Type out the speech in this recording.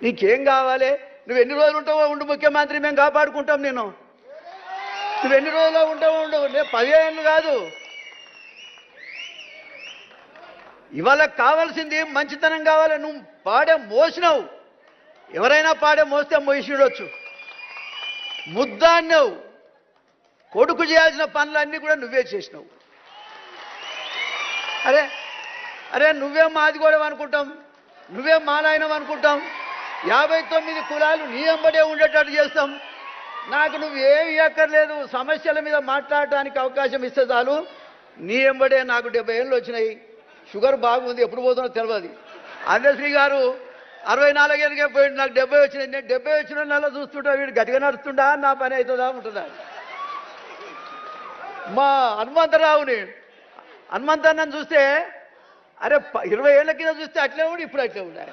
నీకేం కావాలి? నువ్వు ఎన్ని రోజులు ఉంటావో ఉండు ముఖ్యమంత్రి, మేము కాపాడుకుంటాం నేను. నువ్వు ఎన్ని రోజుల్లో ఉంటావో ఉండవు, నేను 10 ఏళ్ళు కాదు. ఇవాళ కావాల్సింది మంచితనం కావాలి. నువ్వు పాడే మోసినావు, ఎవరైనా పాడే మోస్తే మోసిడొచ్చు. ముద్దాన్నావు, కొడుకు చేయాల్సిన పనులన్నీ కూడా నువ్వే చేసినావు. అరే అరే నువ్వే మాది కూడా అనుకుంటాం, నువ్వే మా నాయనం అనుకుంటాం. 59 కులాలు నీ వెంబడే ఉండేటట్టు చేస్తాం. నాకు నువ్వేమి ఇవ్వక్కర్లేదు, సమస్యల మీద మాట్లాడటానికి అవకాశం ఇస్తే చాలు. నీ వెంబడే నాకు 70 ఏళ్ళు వచ్చినాయి, షుగర్ బాగుంది, ఎప్పుడు పోతున్నా తెలియదు. అందశ్రీ గారు 64 ఏళ్ళకే పోయింది, నాకు 70 వచ్చినాయి. నేను 70 వచ్చిన నెల చూస్తుంటా, వీడు గట్టిగా నడుస్తుండా, నా పని అవుతుందా ఉంటుందా. మా హనుమంతరావుని చూస్తే అరే 20 ఏళ్ళ కింద చూస్తే అట్లే ఉండి ఇప్పుడు అట్లే ఉండాలి.